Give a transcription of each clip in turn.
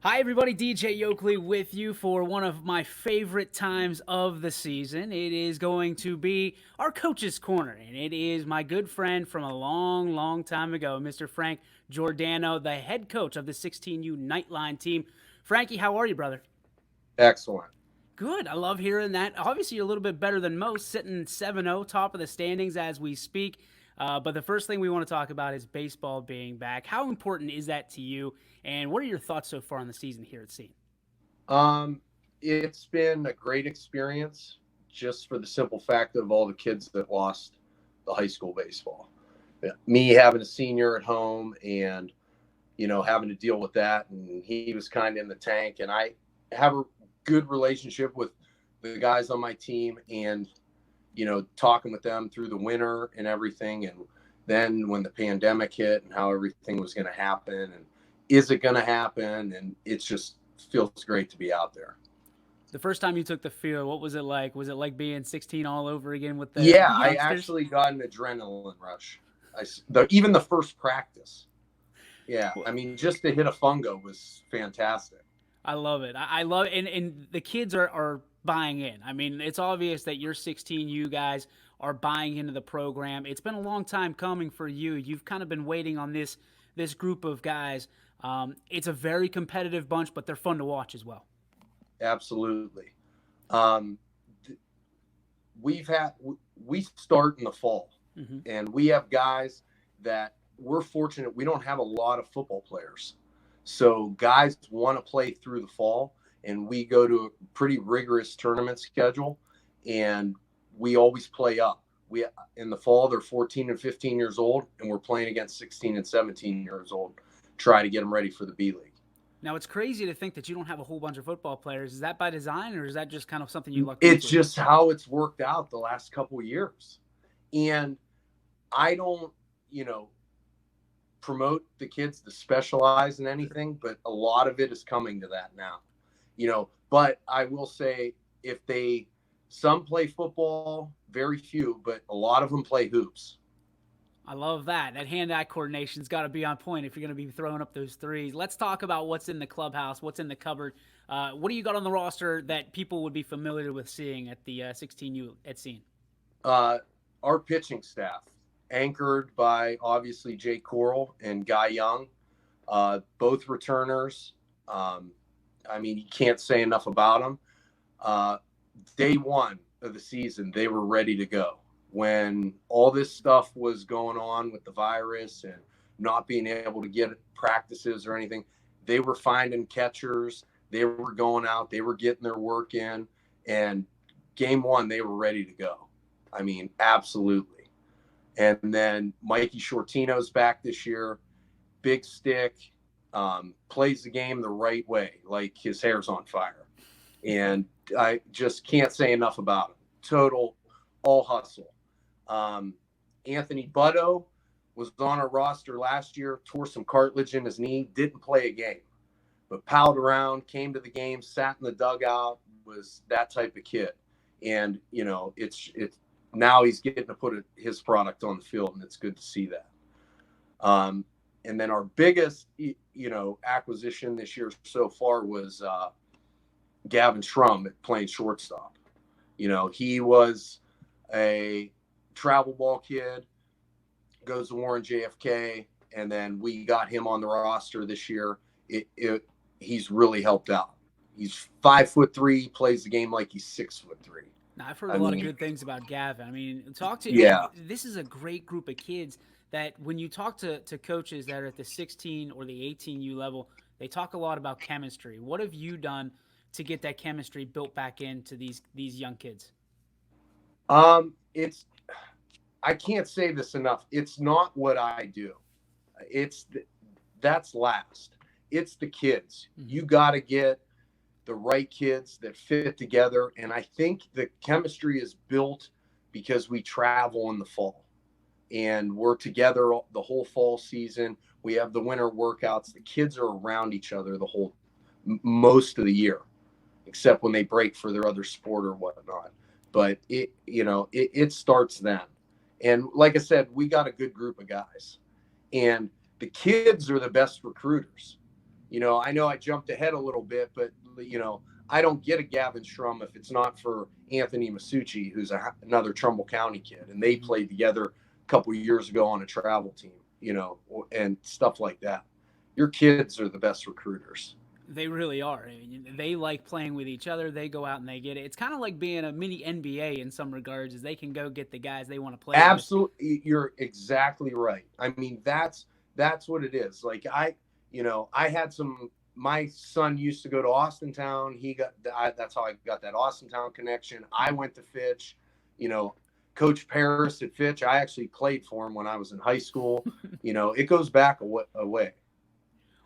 Hi, everybody. DJ Yoakley with you for one of my favorite times of the season. It is going to be our Coach's Corner, and it is my good friend from a long, long time ago, Mr. Frank Giordano, the head coach of the 16U Knightline team. Frankie, how are you, brother? Excellent. Good. I love hearing that. Obviously, you're a little bit better than most, sitting 7-0, top of the standings as we speak. But the first thing we want to talk about is baseball being back. How important is that to you? And what are your thoughts so far on the season here at Scene? Um, it's been a great experience just for the simple fact of all the kids that lost the high school baseball. Yeah. Me having a senior at home and, having to deal with that. And he was kind of in the tank. And I have a good relationship with the guys on my team and, talking with them through the winter and everything. And then when the pandemic hit and how everything was going to happen and is it going to happen? And it's just feels great to be out there. The first time you took the field, what was it like? Was it like being 16 all over again with the Yeah, I youngsters? actually got an adrenaline rush. Even the first practice. Yeah, I mean, just to hit a fungo was fantastic. I love it. I love it. And the kids are buying in. I mean, it's obvious that you're 16, you guys are buying into the program. It's been a long time coming for you. You've kind of been waiting on this group of guys. It's a very competitive bunch, but they're fun to watch as well. Absolutely. Um, we've had we start in the fall, Mm-hmm. and we have guys that we're fortunate we don't have a lot of football players, so guys want to play through the fall, and we go to a pretty rigorous tournament schedule, and we always play up. We in the fall they're 14 and 15 years old, and we're playing against 16 and 17 years old, try to get them ready for the B League. Now, it's crazy to think that you don't have a whole bunch of football players. Is that by design, or is that just kind of something you lucked It's into? just how it's worked out the last couple of years. And I don't, you know, promote the kids to specialize in anything, but a lot of it is coming to that now. But I will say if they some play football, very few, but a lot of them play hoops. I love that. That hand-eye coordination's got to be on point if you're going to be throwing up those threes. Let's talk about what's in the clubhouse, what's in the cupboard. What do you got on the roster that people would be familiar with seeing at the 16U at Scene? Uh, our pitching staff, anchored by obviously Jake Coral and Guy Young, both returners. Um, I mean, you can't say enough about them. Uh, Day one of the season, they were ready to go. When all this stuff was going on with the virus and not being able to get practices or anything, they were finding catchers. They were going out. They were getting their work in. And game one, they were ready to go. I mean, absolutely. And then Mikey Shortino's back this year. Big stick, plays the game the right way, like his hair's on fire. And I just can't say enough about him. Total all hustle. Um, Anthony Butto was on our roster last year, tore some cartilage in his knee, didn't play a game, but palled around, came to the game, sat in the dugout, was that type of kid. And, it's now he's getting to put his product on the field, and it's good to see that. And then our biggest, acquisition this year so far was Gavin Schrum playing shortstop. He was a travel ball kid, goes to Warren JFK, and then we got him on the roster this year. He's really helped out. He's 5'3", plays the game like he's 6'3". Now, I've heard a I lot of mean, good things about Gavin. I mean, talk to yeah. this is a great group of kids that when you talk to coaches that are at the 16 or the 18U level, they talk a lot about chemistry. What have you done to get that chemistry built back into these young kids? It's I can't say this enough. It's not what I do. It's that's last. It's the kids. Mm-hmm. You got to get the right kids that fit together. And I think the chemistry is built because we travel in the fall and we're together the whole fall season. We have the winter workouts. The kids are around each other most of the year, except when they break for their other sport or whatnot. But it starts then. And like I said, we got a good group of guys, and the kids are the best recruiters. I know I jumped ahead a little bit, but I don't get a Gavin Strum if it's not for Anthony Masucci, who's another Trumbull County kid, and they played together a couple of years ago on a travel team, and stuff like that. Your kids are the best recruiters. They really are. I mean, they like playing with each other. They go out and they get it. It's kind of like being a mini NBA in some regards, as they can go get the guys they want to play with. Absolutely, you're exactly right. I mean, that's what it is. Like I had my son used to go to Austintown. That's how I got that Austintown connection. I went to Fitch, Coach Paris at Fitch. I actually played for him when I was in high school. It goes back a way.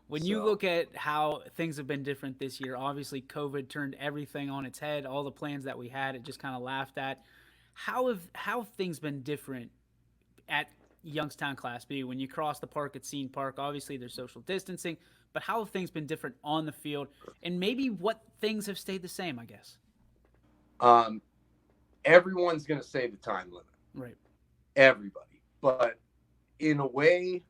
When you look at how things have been different this year, obviously COVID turned everything on its head. All the plans that we had, it just kind of laughed at. How have things been different at Youngstown Class B when you cross the park at Scene Park? Obviously, there's social distancing, but how have things been different on the field, and maybe what things have stayed the same? I guess. Everyone's going to say the time limit, right? Everybody, but in a way,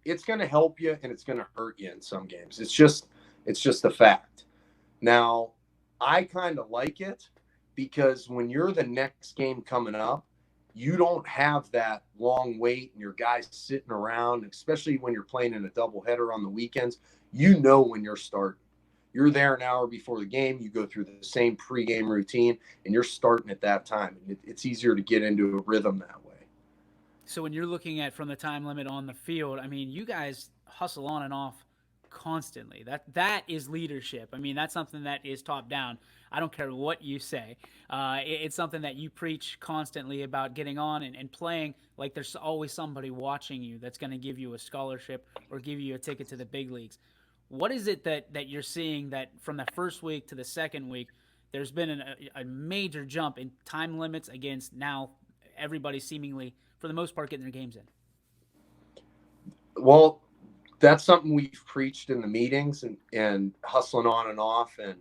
it's going to help you and it's going to hurt you in some games. It's just a fact. Now, I kind of like it because when you're the next game coming up, you don't have that long wait and your guys sitting around, especially when you're playing in a doubleheader on the weekends. When you're starting. You're there an hour before the game. You go through the same pregame routine, and you're starting at that time. And it's easier to get into a rhythm that way. So when you're looking at from the time limit on the field, I mean, you guys hustle on and off constantly. That is leadership. I mean, that's something that is top down. I don't care what you say. It's something that you preach constantly about getting on and playing like there's always somebody watching you that's going to give you a scholarship or give you a ticket to the big leagues. What is it that you're seeing that from the first week to the second week, there's been a major jump in time limits against now everybody seemingly, for the most part, getting their games in? Well, that's something we've preached in the meetings and hustling on and off. And,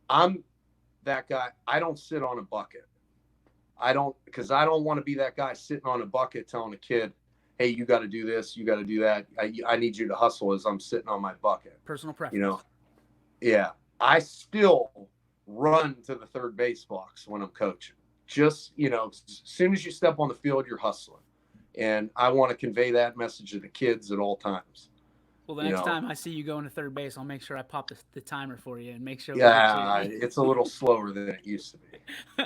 I'm that guy. I don't sit on a bucket. Because I don't want to be that guy sitting on a bucket telling a kid, hey, you got to do this, you got to do that. I need you to hustle as I'm sitting on my bucket. Personal preference. Yeah. I still run to the third base box when I'm coaching. Just, as soon as you step on the field, you're hustling. And I want to convey that message to the kids at all times. Well, the next time I see you going to third base, I'll make sure I pop the timer for you and make sure. Yeah, it's a little slower than it used to be.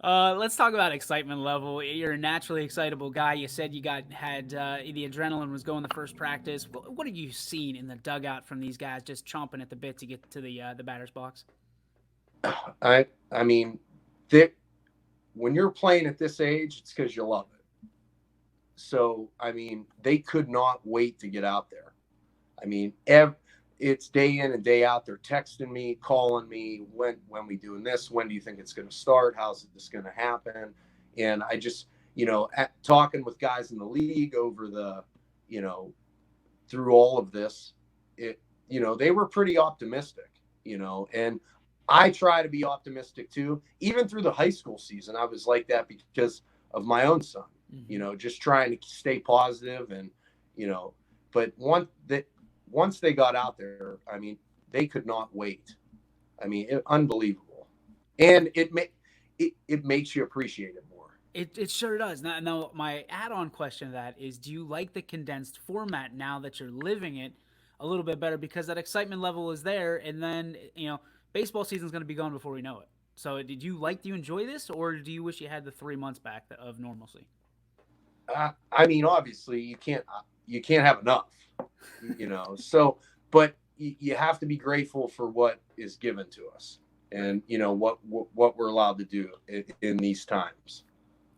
Let's talk about excitement level. You're a naturally excitable guy. You said you had the adrenaline was going the first practice. What have you seen in the dugout from these guys just chomping at the bit to get to the batter's box? I mean, when you're playing at this age, it's because you love it. So, I mean, they could not wait to get out there. I mean, it's day in and day out. They're texting me, calling me, when we doing this? When do you think it's going to start? How's this going to happen? And I just, talking with guys in the league over the, through all of this, they were pretty optimistic, and I try to be optimistic too. Even through the high school season, I was like that because of my own son, just trying to stay positive and, but once they got out there, I mean, they could not wait. I mean, unbelievable. And it makes you appreciate it more. It sure does. Now, my add-on question to that is, do you like the condensed format now that you're living it a little bit better because that excitement level is there, and then, baseball season's going to be gone before we know it. So do you enjoy this, or do you wish you had the 3 months back of normalcy? I mean, obviously you can't have enough, so, but you have to be grateful for what is given to us and, what we're allowed to do in these times.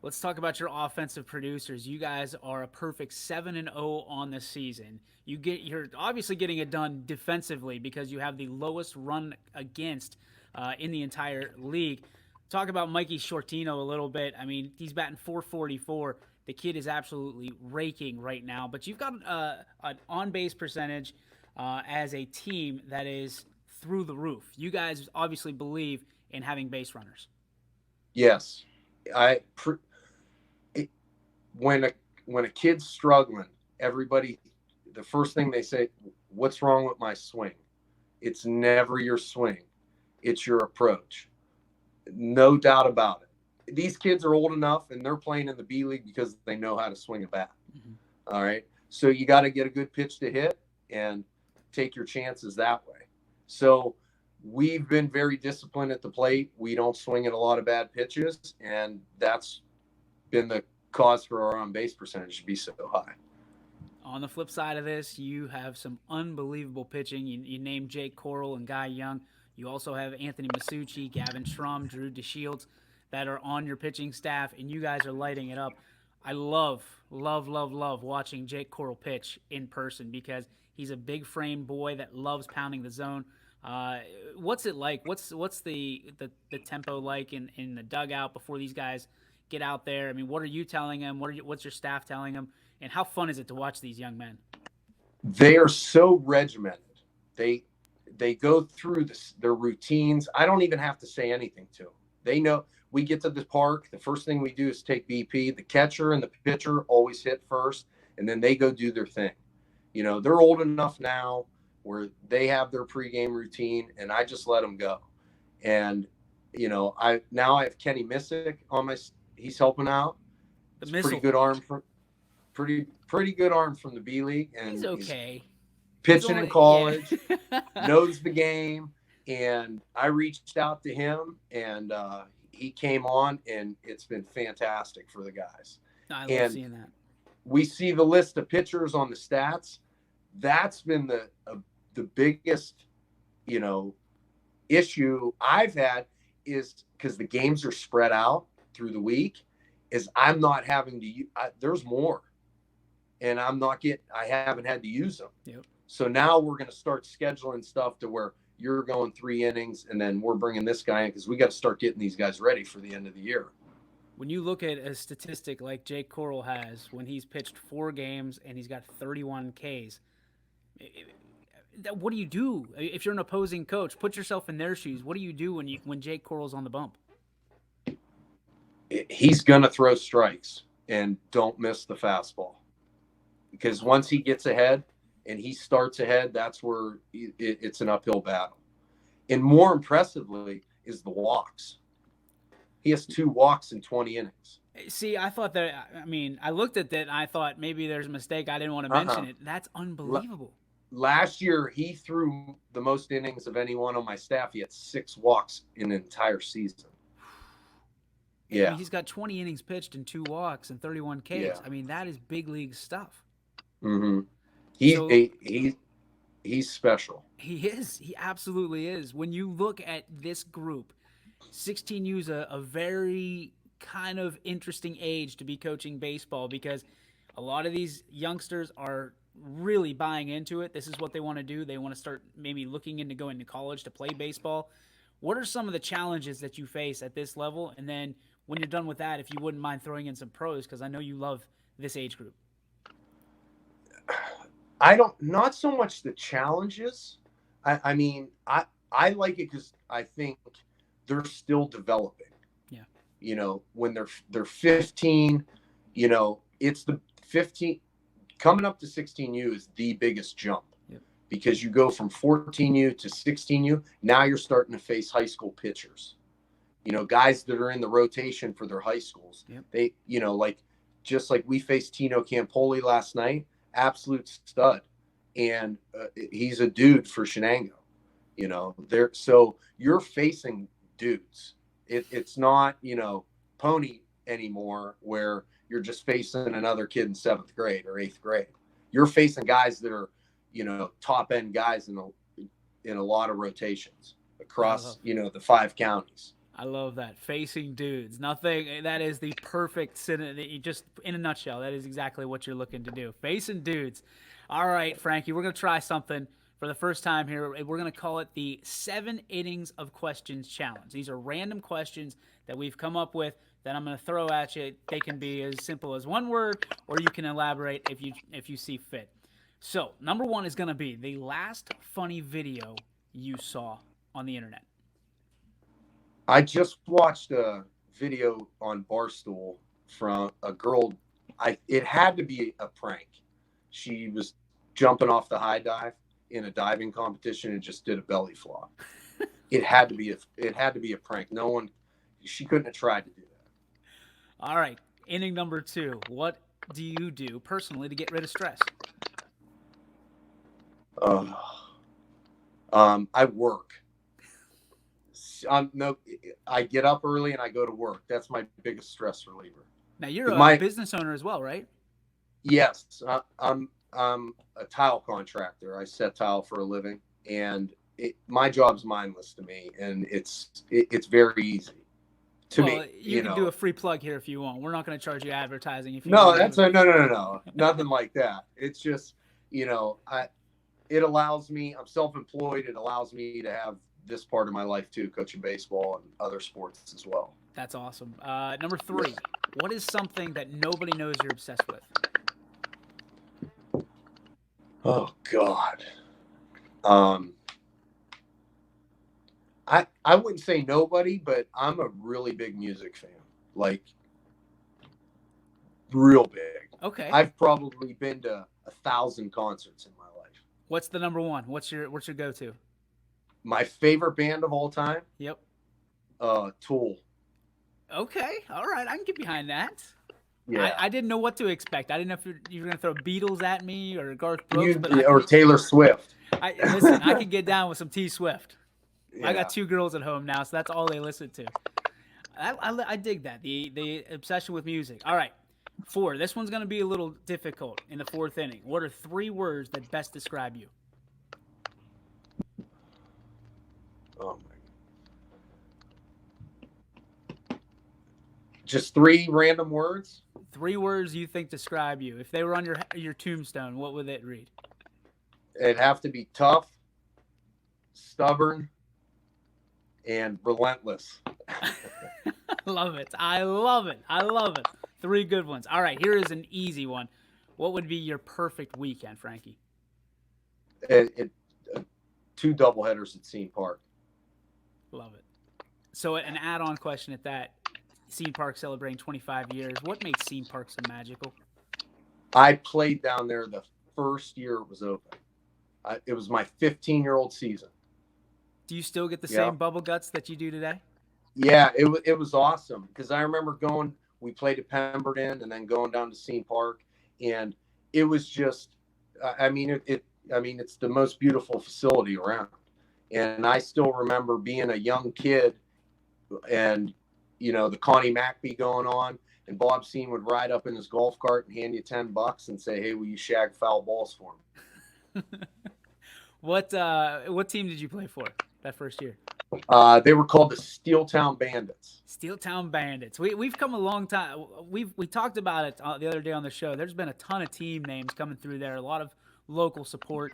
Let's talk about your offensive producers. You guys are a perfect 7-0 on the season. You're obviously getting it done defensively because you have the lowest run against in the entire league. Talk about Mikey Shortino a little bit. I mean, he's batting .444. The kid is absolutely raking right now. But you've got an on-base percentage as a team that is through the roof. You guys obviously believe in having base runners. Yes. When a kid's struggling, everybody, the first thing they say, what's wrong with my swing? It's never your swing. It's your approach. No doubt about it. These kids are old enough and they're playing in the B League because they know how to swing a bat. Mm-hmm. All right. So you got to get a good pitch to hit and take your chances that way. So we've been very disciplined at the plate. We don't swing at a lot of bad pitches, and that's been the cause for our on-base percentage to be so high. On the flip side of this, you have some unbelievable pitching. You named Jake Coral and Guy Young. You also have Anthony Masucci, Gavin Schrum, Drew DeShields that are on your pitching staff, and you guys are lighting it up. I love watching Jake Coral pitch in person because he's a big frame boy that loves pounding the zone. What's it like? What's the tempo like in the dugout before these guys get out there? I mean, what are you telling them? What's your staff telling them? And how fun is it to watch these young men? They are so regimented. They go through their routines. I don't even have to say anything to them. They know. We get to the park, the first thing we do is take BP. The catcher and the pitcher always hit first, and then they go do their thing. You know, they're old enough now where they have their pregame routine, and I just let them go. And, you know, I have Kenny Missick on he's helping out. It's pretty good arm pretty good arm from the B League. And he's okay. He's pitching in college, knows the game. And I reached out to him, and he came on, and it's been fantastic for the guys. I love seeing that. We see the list of pitchers on the stats. That's been the biggest, you know, issue I've had is because the games are spread out through the week. Is I'm not having to. There's more, and I haven't had to use them. Yep. So now we're going to start scheduling stuff to where you're going 3 innings, and then we're bringing this guy in because we got to start getting these guys ready for the end of the year. When you look at a statistic like Jake Coral has, when he's pitched 4 games and he's got 31 Ks, what do you do if you're an opposing coach? Put yourself in their shoes. What do you do when Jake Coral's on the bump? He's going to throw strikes, and don't miss the fastball, because once he gets ahead and he starts ahead, that's where it's an uphill battle. And more impressively is the walks. He has 2 walks in 20 innings. See, I thought that, I mean, I looked at that and I thought maybe there's a mistake. I didn't want to mention it. That's unbelievable. Last year, he threw the most innings of anyone on my staff. He had 6 walks in an entire season. Yeah. I mean, he's got 20 innings pitched and 2 walks and 31 Ks. Yeah. I mean, that is big league stuff. Mm-hmm. He's special. He is. He absolutely is. When you look at this group, 16U is a very kind of interesting age to be coaching baseball because a lot of these youngsters are really buying into it. This is what they want to do. They want to start maybe looking into going to college to play baseball. What are some of the challenges that you face at this level? And then when you're done with that, if you wouldn't mind throwing in some pros, because I know you love this age group. Not so much the challenges. I mean, I like it because I think they're still developing. Yeah. You know, when they're 15, you know, it's the 15 coming up to 16U is the biggest jump. Yep. Because you go from 14U to 16U. Now you're starting to face high school pitchers, you know, guys that are in the rotation for their high schools. Yep. They, you know, just like we faced Tino Campoli last night, absolute stud. And he's a dude for Shenango, you know, so you're facing dudes. It's not, you know, pony anymore where you're just facing another kid in 7th grade or 8th grade. You're facing guys that are, you know, top end guys in a lot of rotations across, you know, the 5 counties. I love that. Facing dudes. Nothing. That is the perfect synonym. Just in a nutshell, that is exactly what you're looking to do. Facing dudes. All right, Frankie, we're going to try something for the first time here. We're going to call it the 7 Innings of Questions Challenge. These are random questions that we've come up with that I'm going to throw at you. They can be as simple as one word, or you can elaborate if you see fit. So, number 1 is going to be the last funny video you saw on the internet. I just watched a video on Barstool from a girl. It had to be a prank. She was jumping off the high dive, in a diving competition and just did a belly flop. It had to be a prank. She couldn't have tried to do that. All right, inning number 2. What do you do personally to get rid of stress? I work. I get up early and I go to work. That's my biggest stress reliever. Now you're a business owner as well, right? Yes, I'm a tile contractor. I set tile for a living, and my job's mindless to me, and it's very easy to me. You can do a free plug here if you want. We're not going to charge you advertising. If you no, nothing like that. It's just it allows me. I'm self-employed. It allows me to have this part of my life too, coaching baseball and other sports as well. That's awesome. Number 3, what is something that nobody knows you're obsessed with? Oh God. I wouldn't say nobody, but I'm a really big music fan. Like real big. Okay. I've probably been to 1,000 concerts in my life. What's the number 1? What's your go-to? My favorite band of all time? Yep. Tool. Okay. All right. I can get behind that. Yeah. I didn't know what to expect. I didn't know if you were going to throw Beatles at me or Garth Brooks. Or Taylor Swift. Listen, I can get down with some T Swift. Yeah. I got 2 girls at home now, so that's all they listen to. I dig that, the obsession with music. All right, 4. This one's going to be a little difficult in the 4th inning. What are 3 words that best describe you? Oh my. Just 3 random words? 3 words you think describe you. If they were on your tombstone, what would it read? It'd have to be tough, stubborn, and relentless. Love it. I love it. 3 good ones. All right, here is an easy one. What would be your perfect weekend, Frankie? 2 doubleheaders at Scene Park. Love it. So an add-on question at that. Scene Park celebrating 25 years. What makes Scene Park so magical? I played down there the first year it was open. It was my 15-year-old season. Do you still get the same bubble guts that you do today? Yeah, it was awesome because I remember we played at Pemberton and then going down to Scene Park, and it was just, it's the most beautiful facility around. And I still remember being a young kid and, the Connie Mackby going on, and Bob Seen would ride up in his golf cart and hand you $10 and say, "Hey, will you shag foul balls for me?" What team did you play for that first year? They were called the Steeltown Bandits. Steeltown Bandits. We've come a long time. We talked about it the other day on the show. There's been a ton of team names coming through there. A lot of local support.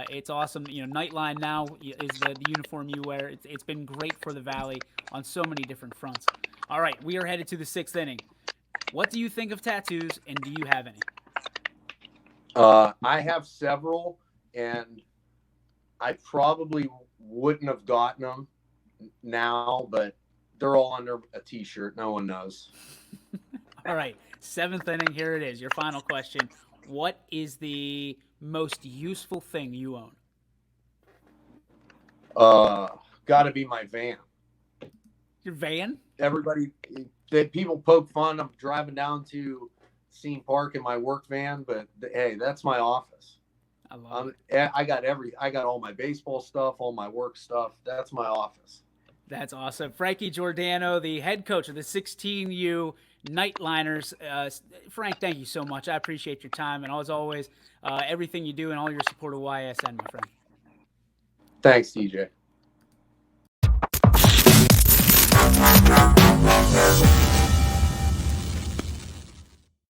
It's awesome. Knightline now is the uniform you wear. It's been great for the Valley on so many different fronts. All right, we are headed to the 6th inning. What do you think of tattoos, and do you have any? I have several, and I probably wouldn't have gotten them now, but they're all under a T-shirt. No one knows. All right, 7th inning. Here it is. Your final question. What is the most useful thing you own? Got to be my van. Your van? People poke fun. I'm driving down to Scene Park in my work van, but hey, that's my office. I love it. I got all my baseball stuff, all my work stuff. That's my office. That's awesome. Frankie Giordano, the head coach of the 16U Knightliners. Frank, thank you so much. I appreciate your time, and as always, everything you do and all your support of YSN, my friend. Thanks, TJ.